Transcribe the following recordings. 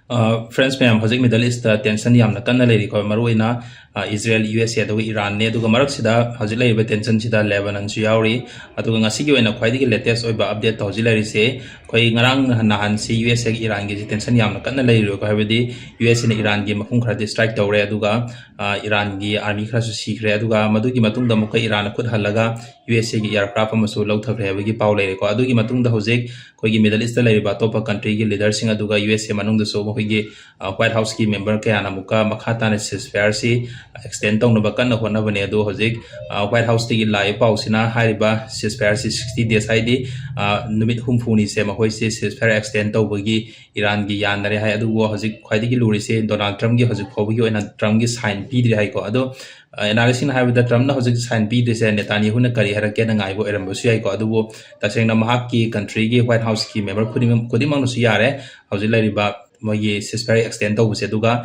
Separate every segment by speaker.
Speaker 1: Friends ma'am हजिक middle east tension यामना कन्ना लेरी को मरुइना इजराइल यूएसए अदुगा ईरान ने अदुगा मरक सिदा हजिक लेरिबा टेंशन सिदा लेबनान सु यावरी अदुगा ngasi gi oina khwaidigi latest oiba update tawji lari se khoi ngarang nahan si USA gi Iran gi tension yamna kanna leiri ko habidi USA ne Iran gi mafung khara di strike tawre aduga Iran gi army khara su sikre aduga madugi matung da mukai Iran khud halaga USA gi aircraft amasu lauthakre habigi paw leiri ko adugi matung da hojik khoi gi middle east leiriba topa country gi leader sing aduga USA manung da so khoi gi White House ki member kaya na muka makhata ne ceasefire si extend tong no bakan na hona bane adu hojik White House ti lai paw sina hariba ceasefire si 60 days haidi numit humfuni se mahoi se ceasefire extend taw bagi Iran gi yan nare hai adu wo hojik khwaidi gi luri se Donald Trump gi hojik phobi gi oina Trump gi sign pi dri hai ko adu analysis hai da Trump na hojik sign pi dri se Netanyahu na kari harake na ngai bo eram bo su hai ko adu wo taseng na mahak ki country gi White House ki member khudimang no su yare hojik lai ba mogi ceasefire extend tawbuse aduga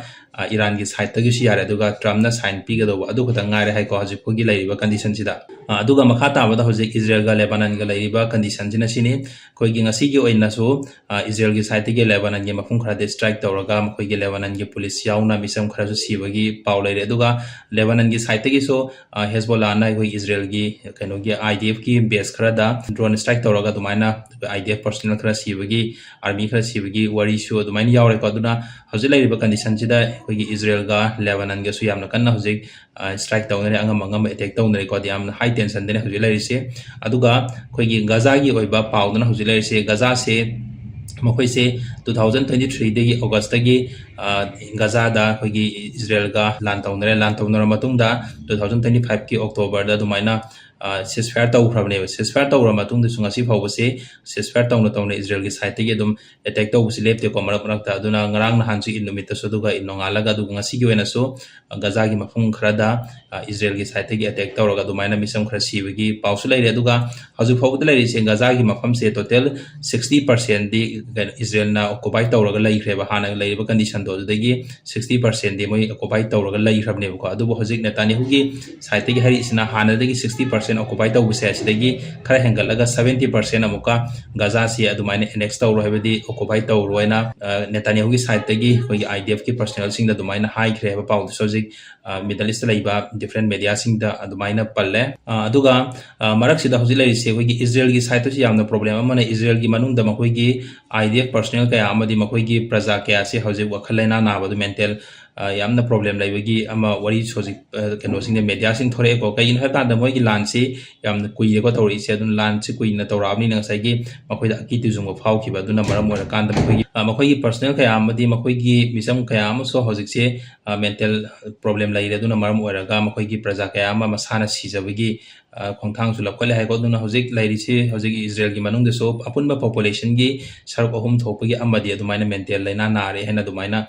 Speaker 1: Iran gi side tagi si yare aduga Trump na sign pi ga do adu khata ngare hai ko hojik phogi lairiba condition sida aduga makhata bada hojik Israel ga Lebanon ga lairiba condition jina sini koi gi ngasi gi oina so Israel gi side gi Lebanon gi mafung khara de strike tawraga koi gi Lebanon gi police yauna misam khara su sibagi paw laire aduga Lebanon gi side gi so Hezbollah na koi Israel gi kaino gi IDF ki base khara da drone strike tawraga dumaina IDF personnel khara sibagi army khara sibagi wari su dumaina yaure ko aduna hojik lairiba condition sida koi gi Israel ga Lebanon ga su yamna kanna hojik strike tawnare angam attack tawnare ko yamna high tension dene hojik lairi se aduga koi gi Gaza gi oiba pawdana hojik lairi se Gaza se मखोई से 2023 दगी अगस्त दगी Gaza दा खोगी Israel का लान तौनर मतुंग दा 2025 की October दा दुमाइना ceasefire तौख्रबने ceasefire तौर मतुंग दसु ngasi फावबसे ceasefire तौन Israel की साइड तगी दुम अटैक तौबसे लेपते को मरक मरक ता दुना ngarang na hansu in numit so duga in nongalaga du ngasi gi wena so gaza gi mafung khara da Israel gi side tagi attack tawraga dumaina misam khara sibagi pawsu laire aduga hazu fawbud laire se gaza gi mafam se total 60% di Israel na occupy tawraga laikhreba hana lairiba condition do dagi 60% di moi occupy tawraga laikhrabne ko adu hojik Netanyahu gi side tagi hari isna hana dagi 60% occupy tawbuse asidagi khara hengalaga 70% amuka gaza si adumaina annex tawro hebedi occupy tawroina Netanyahu gi side tagi koi IDF ki personnel sing da dumaina high khreba paw sojik Middle East laiba different media sing da adumaina palle aduga marak sida hojik lai se koi Israel gi side to si yamna problem amana Israel gi manung da makoi gi IDF personnel kaya amadi makoi gi praja kaya se hojik wakhalena na badu mental yamna problem laibagi ama wari hojik keno sing de media sing thore ko kai in ha ta da moi gi lan si yamna kui ko tori se dun lan si kui na torabni na sai gi makoi da ki tu jungo phau ki ba dun na maram mora kan da makoi gi personal kaya amadi makoi gi misam kaya am so hojik se mental problem lai dun na maram ora ga makoi gi praja kaya ama masana si jabagi khongthang su lapkale hai ko dun hojik lairi si hojik Israel gi manung de so apunba population gi sarok ahum thopagi amadi adumaina mental laina na re hena dumaina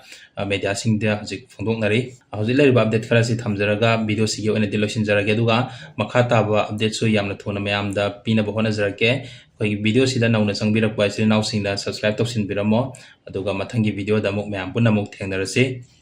Speaker 1: media sing de hojik phongdok nari hojik lai update khara si thamjaraga video si ge one dilosin jarage duga makhata ba update so yamna thona mayam da pina bahona jarake koi video sida nauna changbirak ba sir naw sing da subscribe toksin biramo aduga mathangi video da muk mayam punna muk thengdarase